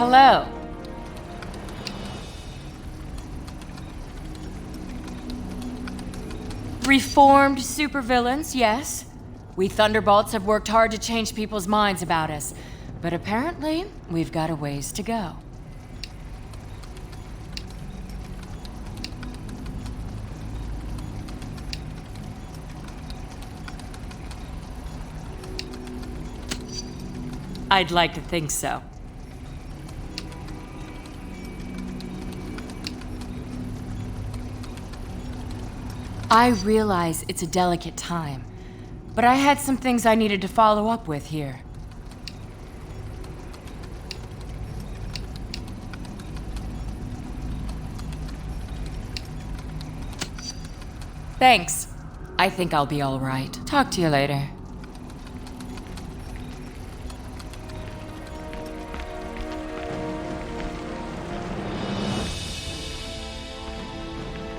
hello. Reformed supervillains, yes. We Thunderbolts have worked hard to change people's minds about us, but apparently, we've got a ways to go. I'd like to think so. I realize it's a delicate time, but I had some things I needed to follow up with here. Thanks. I think I'll be all right. Talk to you later.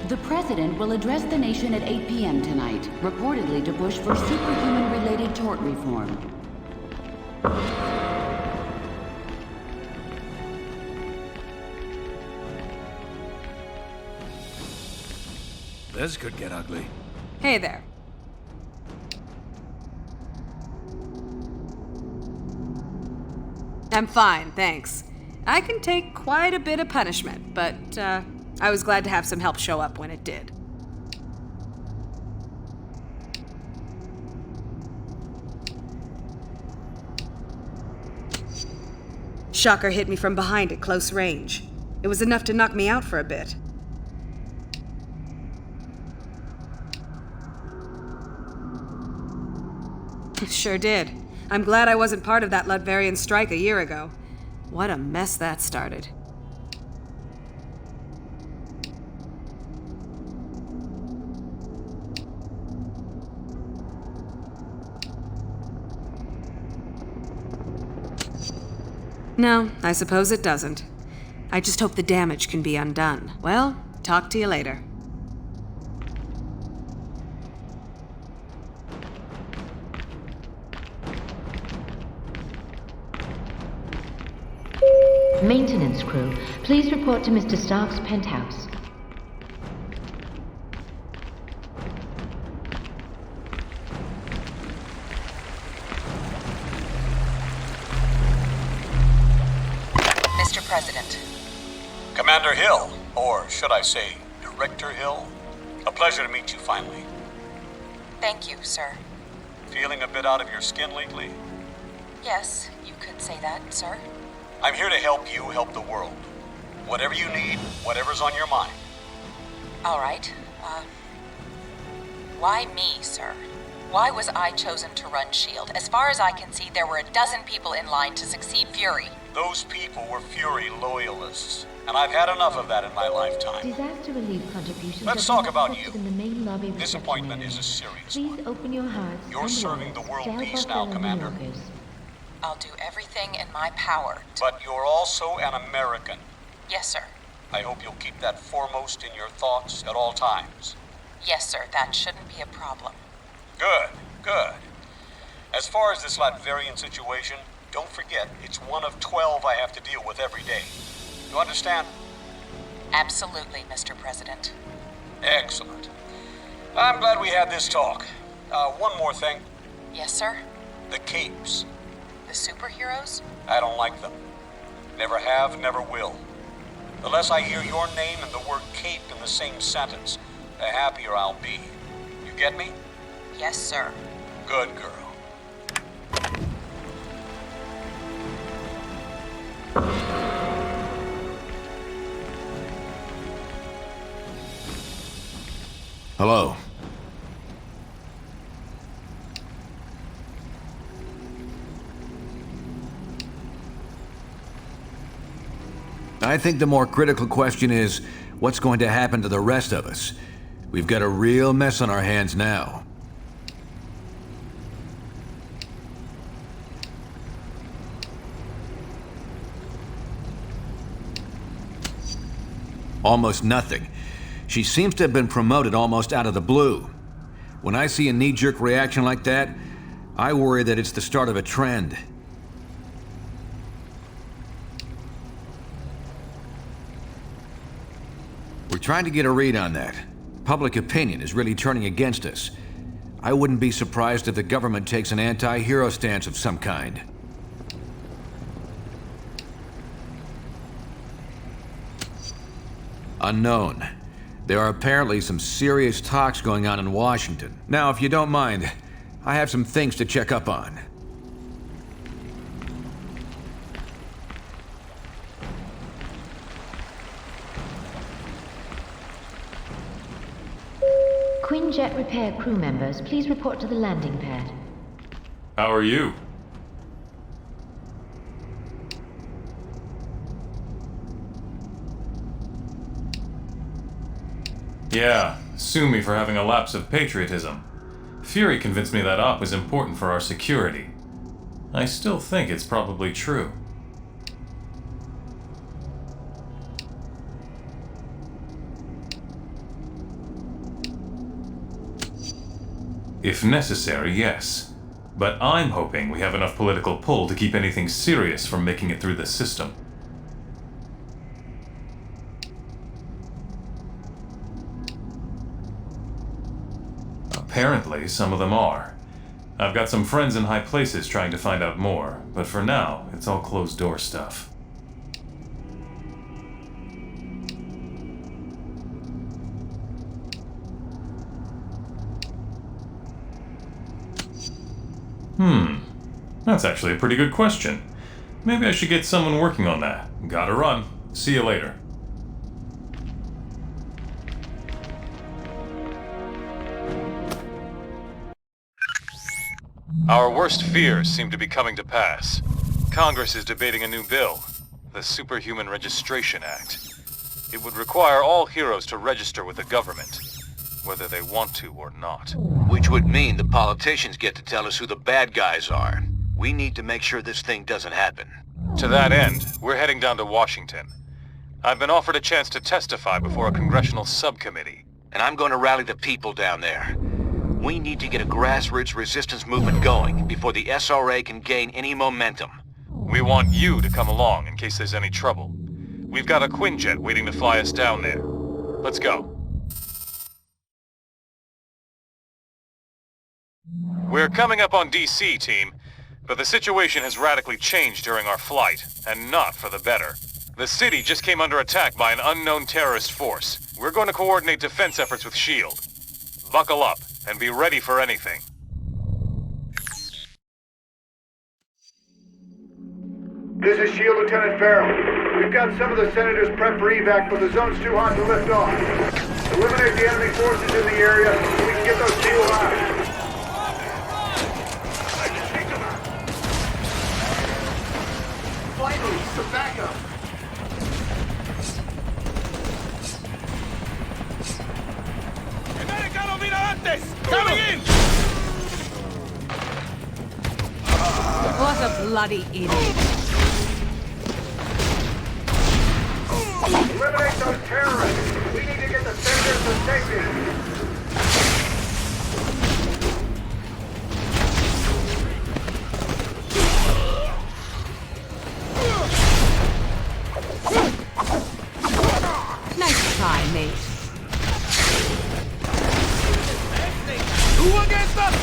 The President will address the nation at 8 p.m. tonight, reportedly to push for superhuman-related tort reform. This could get ugly. Hey there. I'm fine, thanks. I can take quite a bit of punishment, but, I was glad to have some help show up when it did. Shocker hit me from behind at close range. It was enough to knock me out for a bit. Sure did. I'm glad I wasn't part of that Ludvarian strike a year ago. What a mess that started. No, I suppose it doesn't. I just hope the damage can be undone. Well, talk to you later. Maintenance crew, please report to Mr. Stark's penthouse. Mr. President. Commander Hill, or should I say, Director Hill? A pleasure to meet you finally. Thank you, sir. Feeling a bit out of your skin lately? Yes, you could say that, sir. I'm here to help you help the world. Whatever you need, whatever's on your mind. All right. Why me, sir? Why was I chosen to run S.H.I.E.L.D? As far as I can see, there were a dozen people in line to succeed Fury. Those people were Fury loyalists, and I've had enough of that in my lifetime. Disaster relief contributions. Let's talk about you. In the main lobby This reception appointment area. is a serious Please one. open your hearts. You're and serving wallets the world to help peace our now, fellow Commander. New Yorkers. I'll do everything in my power to... But you're also an American. Yes, sir. I hope you'll keep that foremost in your thoughts at all times. Yes, sir. That shouldn't be a problem. Good, good. As far as this Latvian situation, don't forget it's one of 12 I have to deal with every day. You understand? Absolutely, Mr. President. Excellent. I'm glad we had this talk. One more thing. Yes, sir? The capes. The superheroes? I don't like them. Never have, never will. The less I hear your name and the word cape in the same sentence, the happier I'll be. You get me? Yes, sir. Good girl. Hello. I think the more critical question is, what's going to happen to the rest of us? We've got a real mess on our hands now. Almost nothing. She seems to have been promoted almost out of the blue. When I see a knee-jerk reaction like that, I worry that it's the start of a trend. We're trying to get a read on that. Public opinion is really turning against us. I wouldn't be surprised if the government takes an anti-hero stance of some kind. Unknown. There are apparently some serious talks going on in Washington. Now, if you don't mind, I have some things to check up on. Quinjet repair crew members, please report to the landing pad. How are you? Yeah, sue me for having a lapse of patriotism. Fury convinced me that op was important for our security. I still think it's probably true. If necessary, yes. But I'm hoping we have enough political pull to keep anything serious from making it through the system. Apparently, some of them are. I've got some friends in high places trying to find out more, but for now, it's all closed-door stuff. That's actually a pretty good question. Maybe I should get someone working on that. Gotta run. See you later. Our worst fears seem to be coming to pass. Congress is debating a new bill, the Superhuman Registration Act. It would require all heroes to register with the government, whether they want to or not. Which would mean the politicians get to tell us who the bad guys are. We need to make sure this thing doesn't happen. To that end, we're heading down to Washington. I've been offered a chance to testify before a congressional subcommittee. And I'm going to rally the people down there. We need to get a grassroots resistance movement going before the SRA can gain any momentum. We want you to come along in case there's any trouble. We've got a Quinjet waiting to fly us down there. Let's go. We're coming up on D.C., team, but the situation has radically changed during our flight, and not for the better. The city just came under attack by an unknown terrorist force. We're going to coordinate defense efforts with S.H.I.E.L.D. Buckle up, and be ready for anything. This is S.H.I.E.L.D. Lieutenant Farrell. We've got some of the senators prepped for evac, but the zone's too hot to lift off. Eliminate the enemy forces in the area so we can get those people out. Finally, some backup. Coming in! What a bloody idiot. Eliminate those terrorists! We need to get the senators to safety! Nice try, mate. Who against us?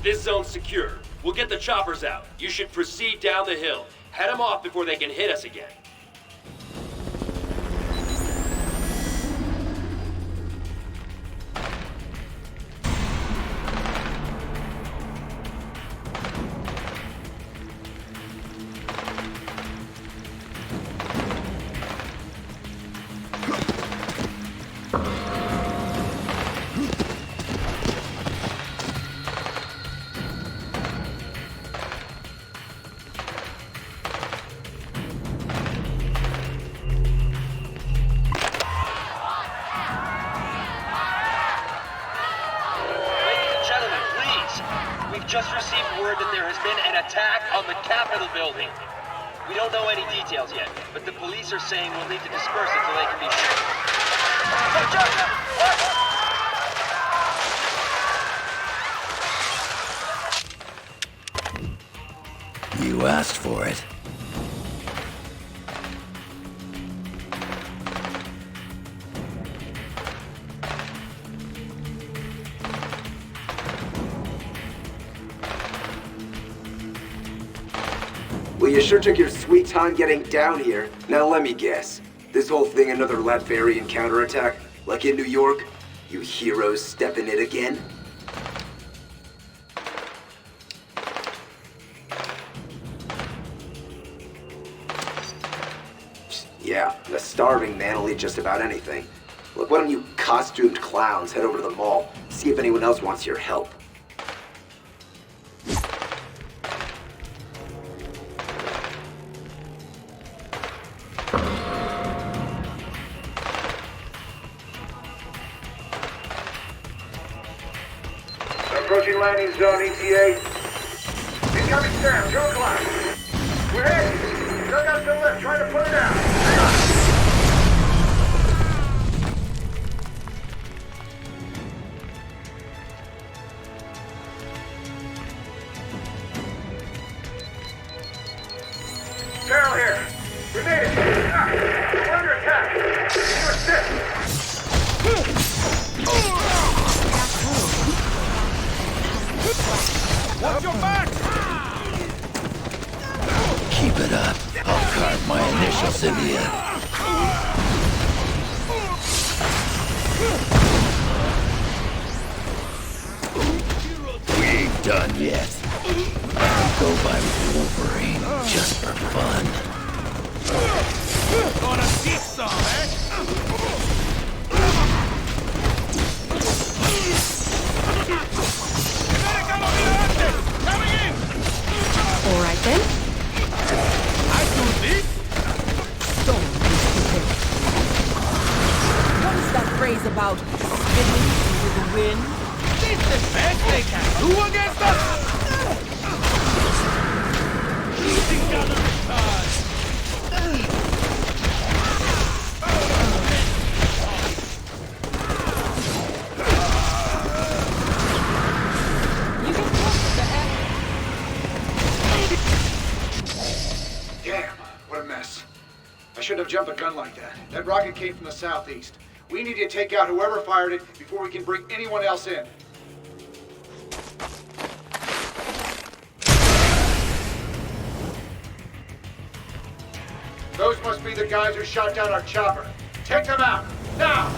This zone's secure. We'll get the choppers out. You should proceed down the hill. Head them off before they can hit us again. Just received word that there has been an attack on the Capitol building. We don't know any details yet, but the police are saying we'll need to disperse until they can be sure. You asked for it. Well, you sure took your sweet time getting down here. Now let me guess. This whole thing another Latverian counterattack? Like in New York? You heroes stepping it again? Yeah, a starving man will eat just about anything. Look, why don't you costumed clowns head over to the mall, see if anyone else wants your help. Approaching landing zone, ETA. Incoming Sam, Joe Clark. We're hit. Duck out to the left, trying to put it down. Hang on. Carol here. We made it. We're under attack. You assist. Watch your back! Keep it up. I'll carve my initials into you. We ain't done yet. I go by Wolverine just for fun. Gonna see some, eh? Coming in! All right then. I do this? What is that phrase about spinning into the wind? This the best they can do against us? Easy, gathering time! Damn, what a mess. I shouldn't have jumped a gun like that. That rocket came from the southeast. We need to take out whoever fired it before we can bring anyone else in. Those must be the guys who shot down our chopper. Take them out, now!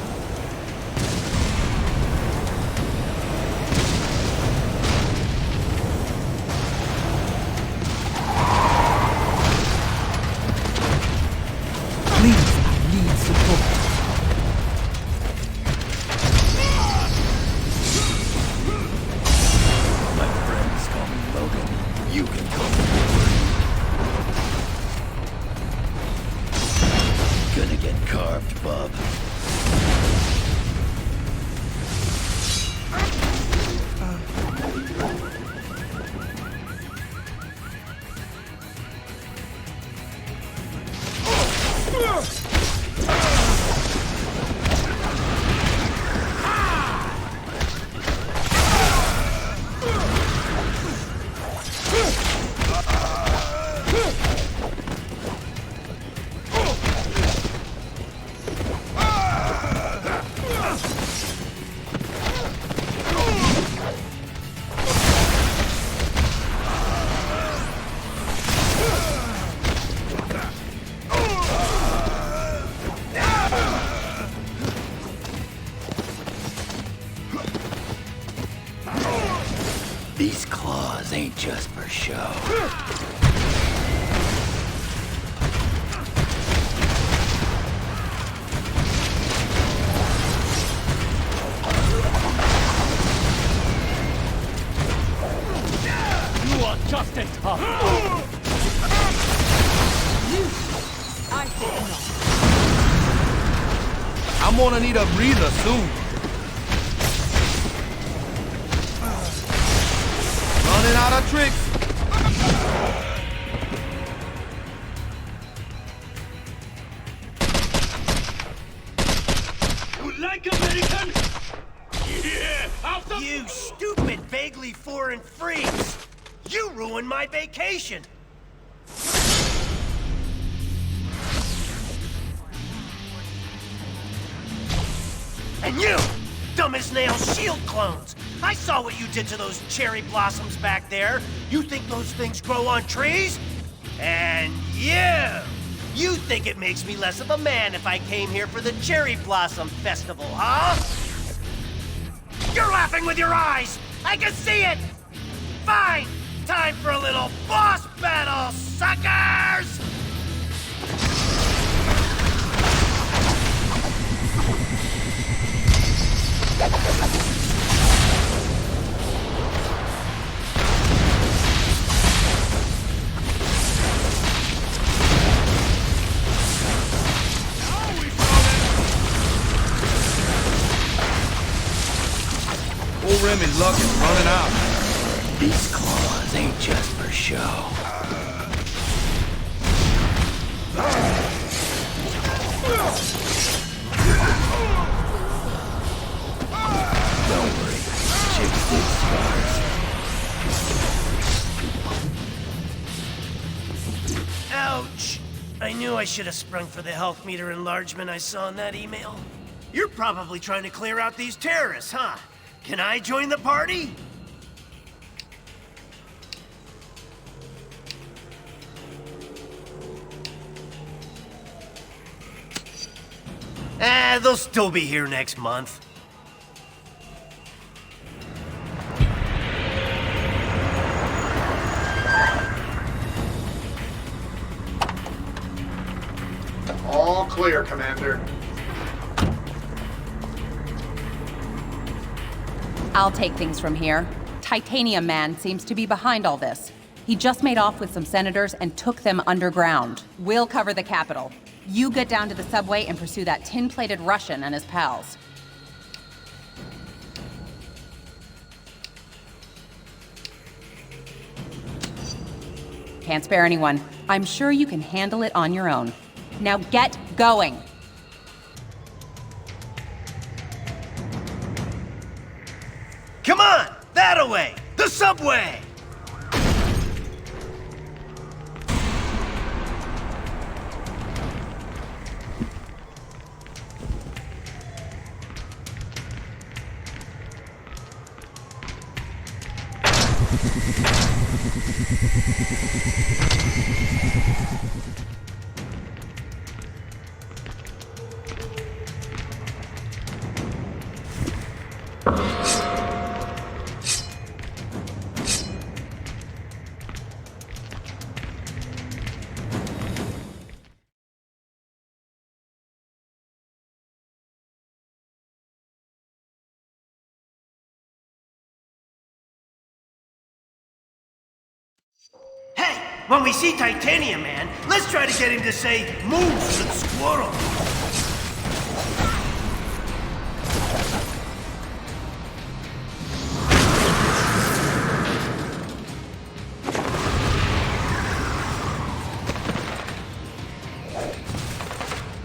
These claws ain't just for show. You are just a tough. I think not. I'm gonna need a breather soon. Running out of tricks. ugly foreign freaks! You ruined my vacation! And you! Dumb as nails S.H.I.E.L.D. clones! I saw what you did to those cherry blossoms back there! You think those things grow on trees? And you think it makes me less of a man if I came here for the Cherry Blossom Festival, huh? You're laughing with your eyes! I can see it! Fine! Time for a little boss battle, suckers! Old Remy's luck is running out. These claws ain't just for show. Don't worry, chicks dig scars. Ouch! I knew I should have sprung for the health meter enlargement I saw in that email. You're probably trying to clear out these terrorists, huh? Can I join the party? They'll still be here next month. All clear, Commander. I'll take things from here. Titanium Man seems to be behind all this. He just made off with some senators and took them underground. We'll cover the Capitol. You get down to the subway and pursue that tin-plated Russian and his pals. Can't spare anyone. I'm sure you can handle it on your own. Now get going! Come on! That-a-way! The subway! Hey, when we see Titanium Man, let's try to get him to say moose and squirrel.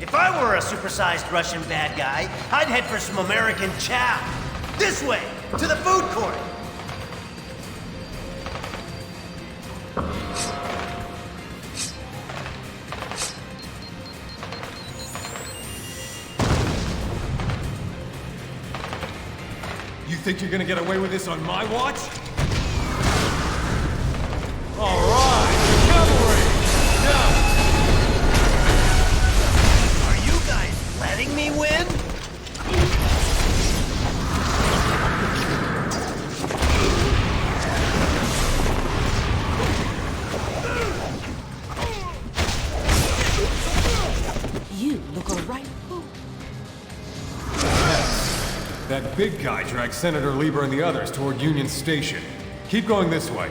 If I were a supersized Russian bad guy, I'd head for some American chow. This way, to the food court. You think you're gonna get away with this on my watch? All right, cavalry! Now! Are you guys letting me win? You look alright. That big guy dragged Senator Lieber and the others toward Union Station. Keep going this way.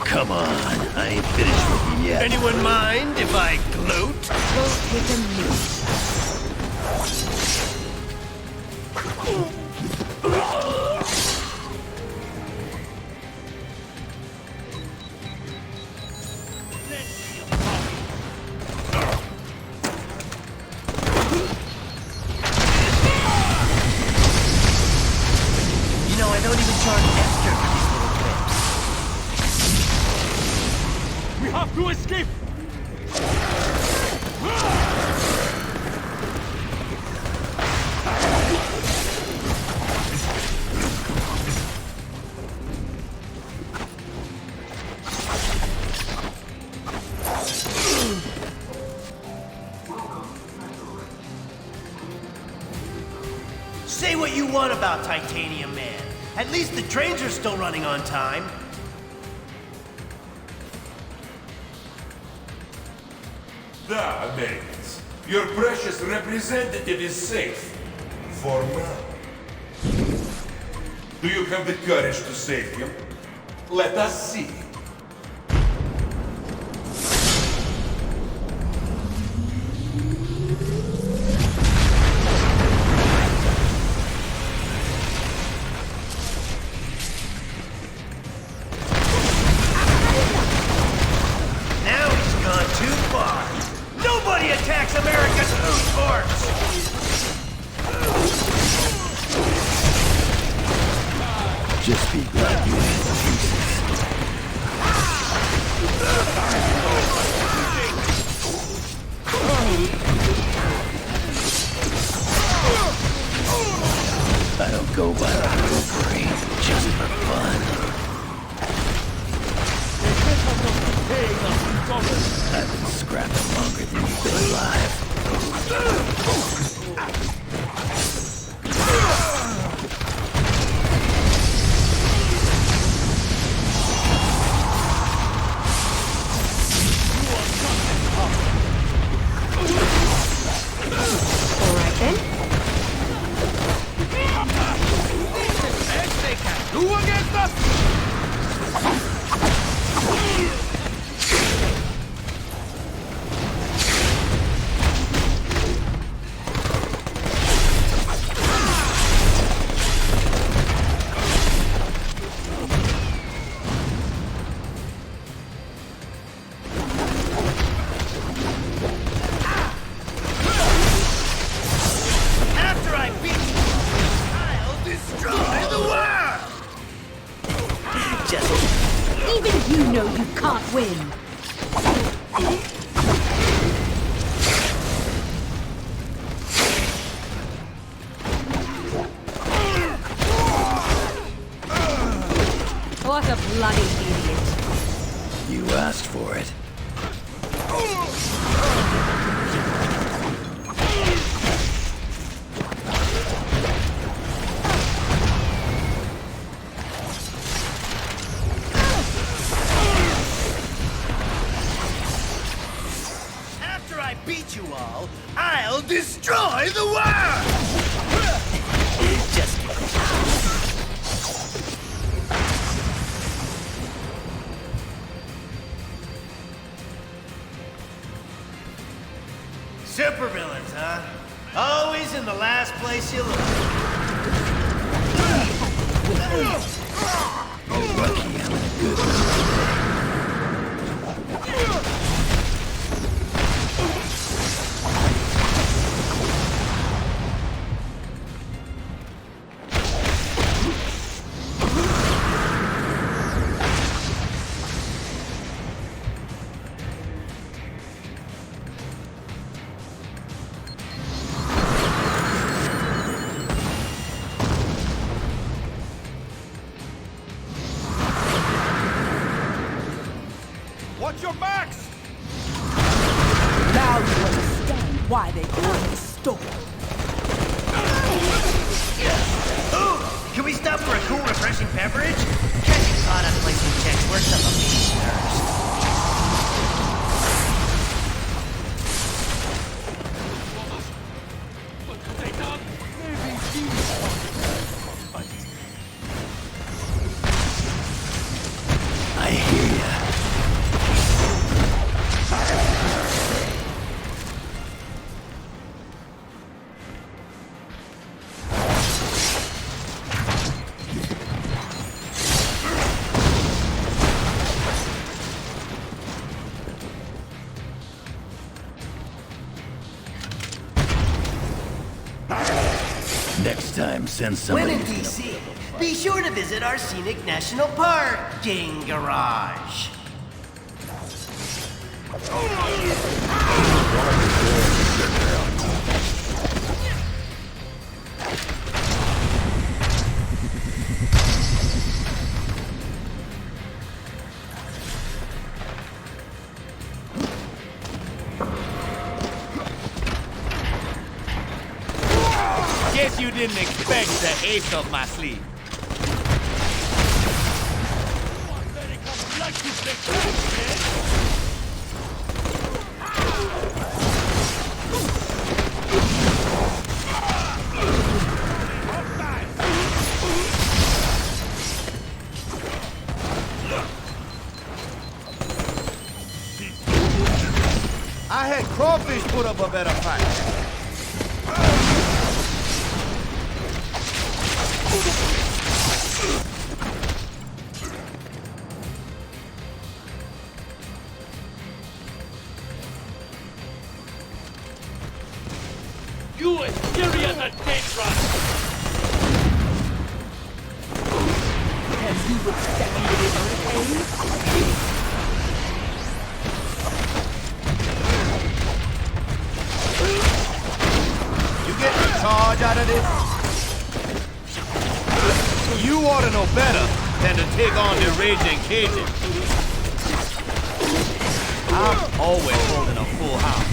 Come on, I ain't finished with you yet. Anyone mind if I gloat? Go take a knee. on extra for these little clips. We have to escape! Say what you want about Titanium Man. At least the trains are still running on time. Da, Americans. Your precious representative is safe. For now. Do you have the courage to save him? Let us see. Attacks America's food courts! Just be glad you ain't I don't go by the Wolverine just for fun. I've been scrapping longer than you've been alive. All right then. Who against us? After I beat you, I'll destroy the world! Just Even you know you can't win. What a bloody idiot. You asked for it. after I beat you all, I'll destroy the world! Just supervillains, huh? Always in the last place you look. You're lucky I'm in a good mood. Watch your backs! Now you understand why they call it a storm. Ooh, can we stop for a cool, refreshing beverage? Catching caught up placing checks works up a meeting nerves. I hear ya. send When somebody. in D.C., be sure to visit our scenic national park, Gang Garage. Guess you didn't expect the ace up my sleeve. I had crawfish put up a better fight. You as scary as a dead rat! Have you withstanding a hurricane? You get the charge out of this? You ought to know better than to take on the raging Cajun. I'm always holding a full house.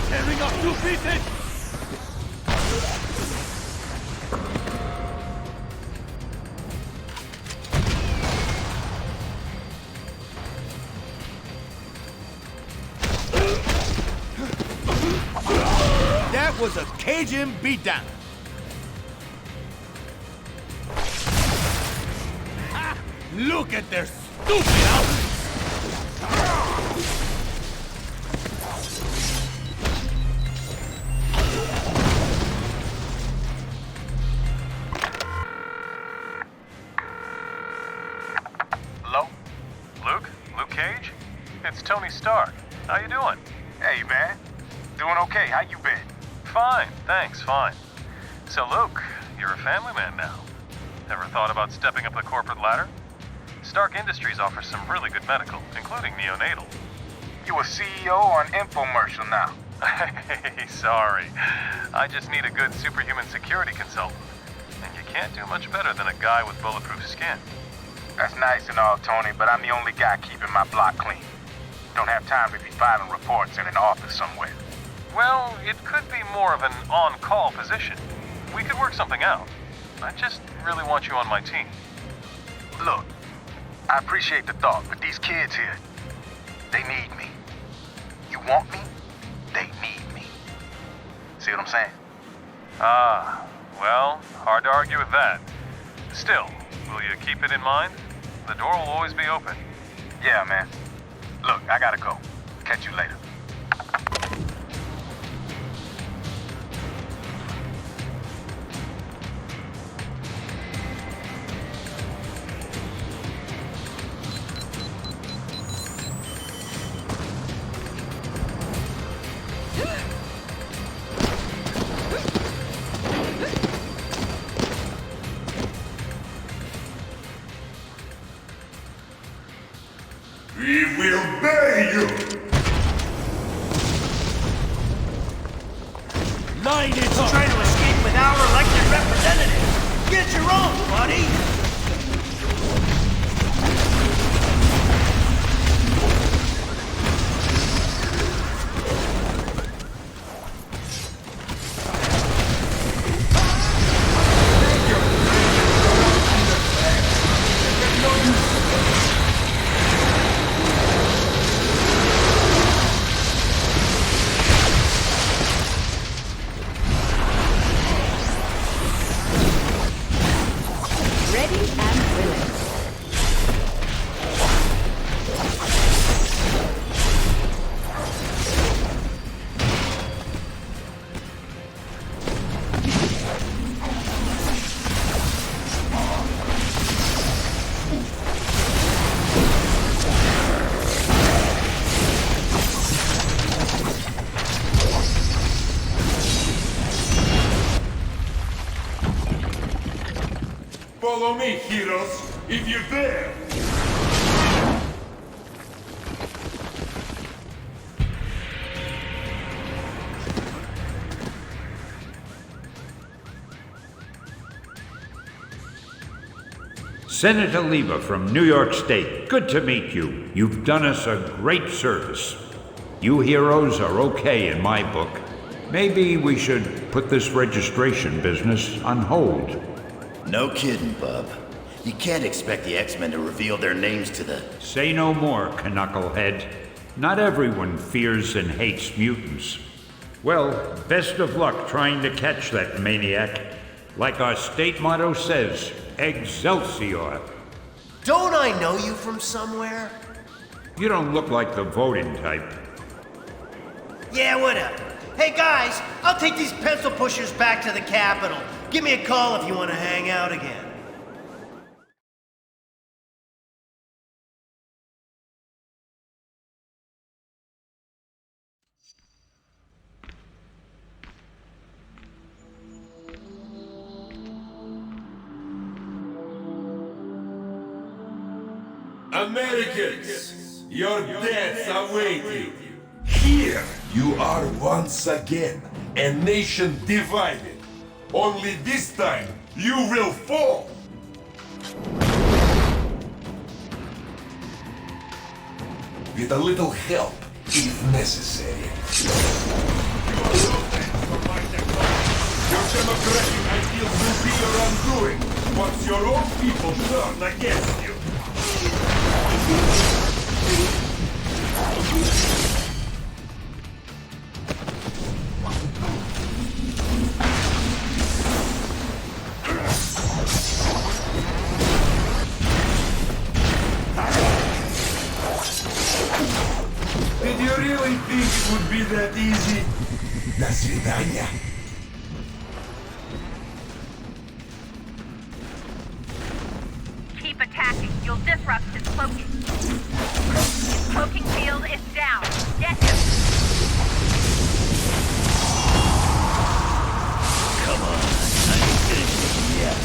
Tearing up two pieces! That was a Cajun beatdown. Ha! Look at their stupid outfits! Hello? Luke? Luke Cage? It's Tony Stark. How you doing? Hey, man. Doing okay. How you been? Fine, thanks, fine. So Luke, you're a family man now. Ever thought about stepping up the corporate ladder? Stark Industries offers some really good medical, including neonatal. You a CEO or an infomercial now? Hey, sorry. I just need a good superhuman security consultant. And you can't do much better than a guy with bulletproof skin. That's nice and all, Tony, but I'm the only guy keeping my block clean. Don't have time to be filing reports in an office somewhere. Well, it could be more of an on-call position. We could work something out. I just really want you on my team. Look, I appreciate the thought, but these kids here, they need me. You want me? They need me. See what I'm saying? Ah, well, hard to argue with that. Still, will you keep it in mind? The door will always be open. Yeah, man. Look, I gotta go. Catch you later. We will bury you! Nine is trying to escape with our elected representative. Get your own, buddy. Ready? Follow me, heroes, if you dare! Senator Lieber from New York State, good to meet you. You've done us a great service. You heroes are okay in my book. Maybe we should put this registration business on hold. No kidding, bub. You can't expect the X-Men to reveal their names to the... Say no more, Knucklehead. Not everyone fears and hates mutants. Well, best of luck trying to catch that maniac. Like our state motto says, Excelsior. Don't I know you from somewhere? You don't look like the voting type. Yeah, whatever. Hey guys, I'll take these pencil pushers back to the Capitol. Give me a call if you want to hang out again. Americans, your deaths await you. Here you are once again, a nation divided. Only this time, you will fall. With a little help, if necessary. Your democratic ideals will be your undoing once your own people turn against you. Did you really think it would be that easy? До свидания. Keep attacking. You'll disrupt his cloaking. Cloaking field is down. Get him. Come on, I ain't finished yet.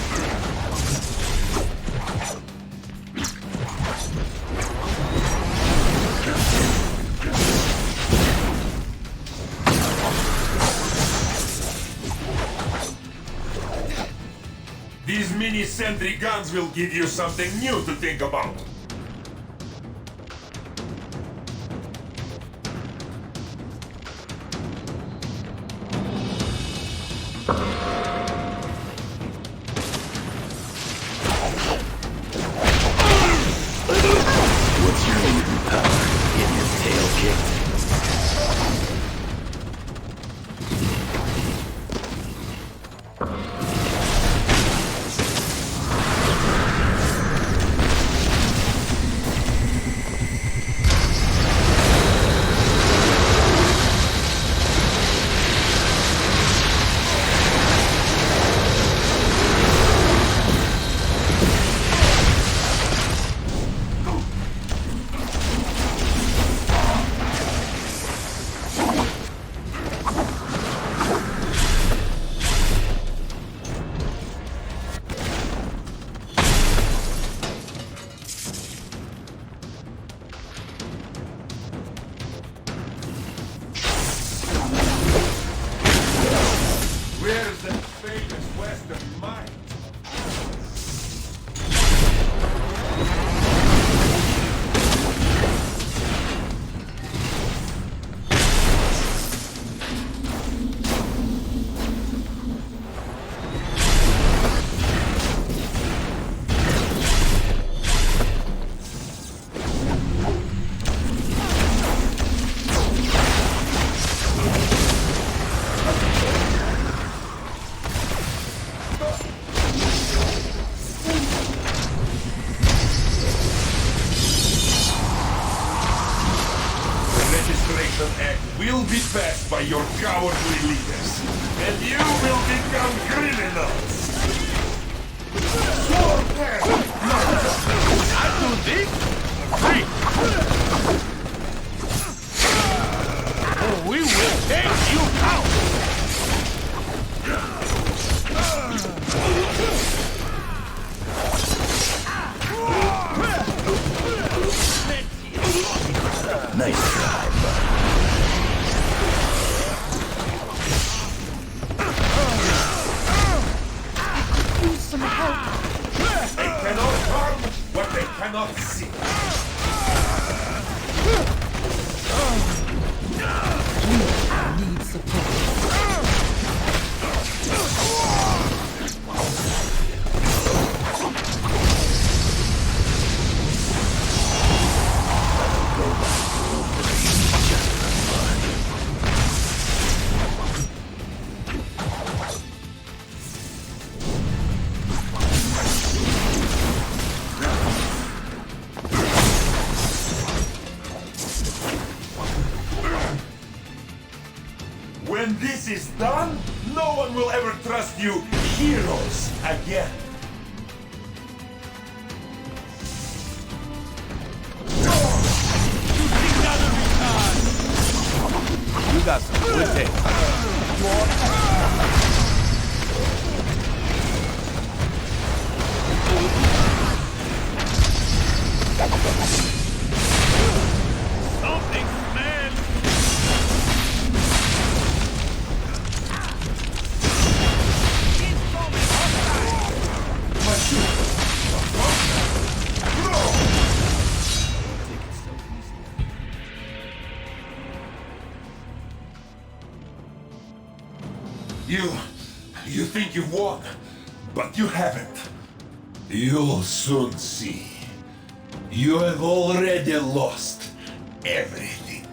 These mini-sentry guns will give you something new to think about. What's your mutant power? Getting your tail kicked? Where's that famous Western mine? Will be passed by your cowardly leaders, and you will become criminals! Sword I do this? Hey! Oh, we will take you out! cannot see. Need support. When this is done, no one will ever trust you heroes again. You got some good taste. Something smells. You think you've won, but you haven't. You'll soon see. You have already lost everything.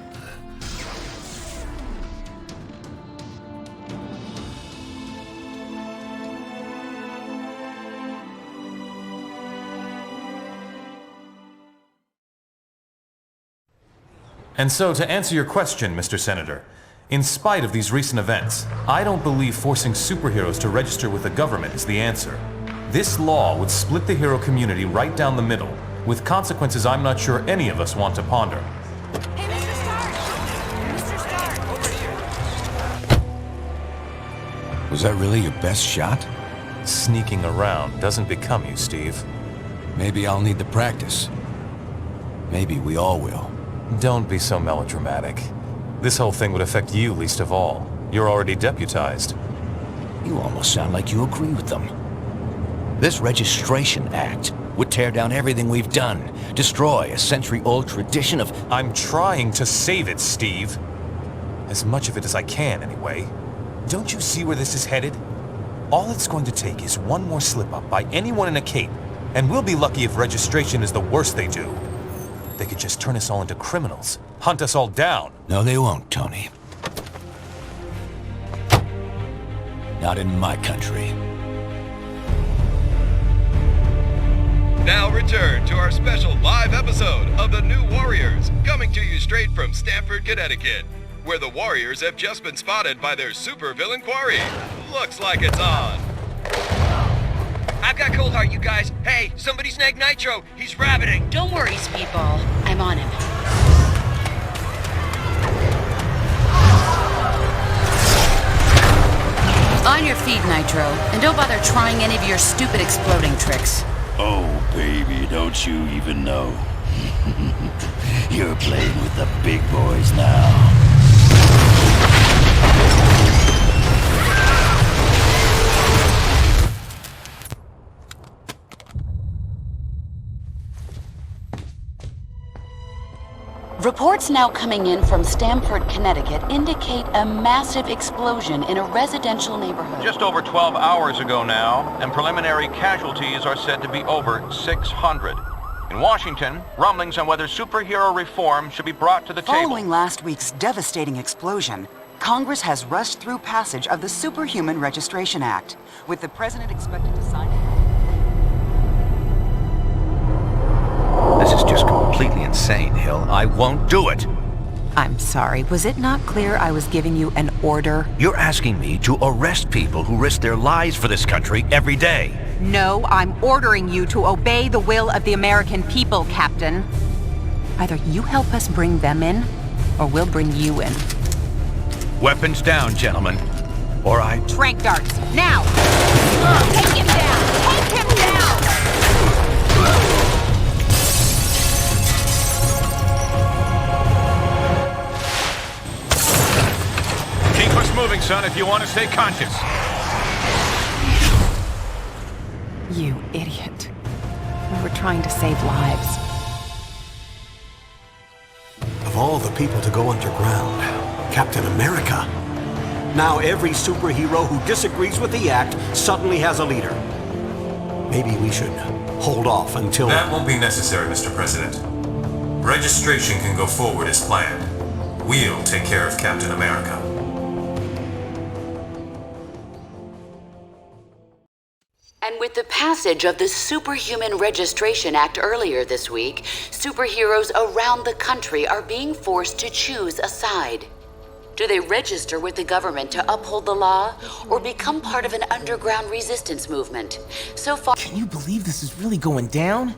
And so, to answer your question, Mr. Senator, in spite of these recent events, I don't believe forcing superheroes to register with the government is the answer. This law would split the hero community right down the middle, with consequences I'm not sure any of us want to ponder. Hey, Mr. Stark! Mr. Stark! Was that really your best shot? Sneaking around doesn't become you, Steve. Maybe I'll need the practice. Maybe we all will. Don't be so melodramatic. This whole thing would affect you least of all. You're already deputized. You almost sound like you agree with them. This Registration Act would tear down everything we've done, destroy a century-old tradition of... I'm trying to save it, Steve. As much of it as I can, anyway. Don't you see where this is headed? All it's going to take is one more slip-up by anyone in a cape, and we'll be lucky if registration is the worst they do. They could just turn us all into criminals, hunt us all down. No, they won't, Tony. Not in my country. Now return to our special live episode of The New Warriors, coming to you straight from Stamford, Connecticut, where the Warriors have just been spotted by their supervillain quarry. Looks like it's on. I've got Cold Heart, you guys. Hey, somebody snag Nitro. He's rabbiting. Don't worry, Speedball. I'm on him. On your feet, Nitro. And don't bother trying any of your stupid exploding tricks. Oh, baby, don't you even know? You're playing with the big boys now. Reports now coming in from Stamford, Connecticut indicate a massive explosion in a residential neighborhood. Just over 12 hours ago now, and preliminary casualties are said to be over 600. In Washington, rumblings on whether superhero reform should be brought to the table. Following last week's devastating explosion, Congress has rushed through passage of the Superhuman Registration Act, with the president expected to sign it. This is just completely insane, Hill. I won't do it. I'm sorry, was it not clear I was giving you an order? You're asking me to arrest people who risk their lives for this country every day. No, I'm ordering you to obey the will of the American people, Captain. Either you help us bring them in, or we'll bring you in. Weapons down, gentlemen. Or I... Trank darts, now! Take him down! Take him down! Keep us moving, son, if you want to stay conscious. You idiot. We were trying to save lives. Of all the people to go underground, Captain America. Now every superhero who disagrees with the act suddenly has a leader. Maybe we should hold off until... That won't be necessary, Mr. President. Registration can go forward as planned. We'll take care of Captain America. And with the passage of the Superhuman Registration Act earlier this week, superheroes around the country are being forced to choose a side. Do they register with the government to uphold the law, or become part of an underground resistance movement? So far... Can you believe this is really going down?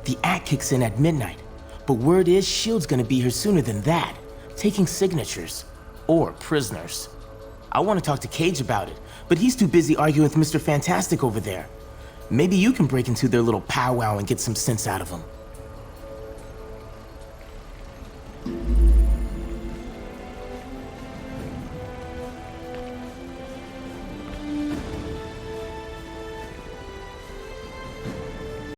The act kicks in at midnight, but word is S.H.I.E.L.D's gonna be here sooner than that, taking signatures. Or prisoners. I want to talk to Cage about it, but he's too busy arguing with Mr. Fantastic over there. Maybe you can break into their little powwow and get some sense out of him.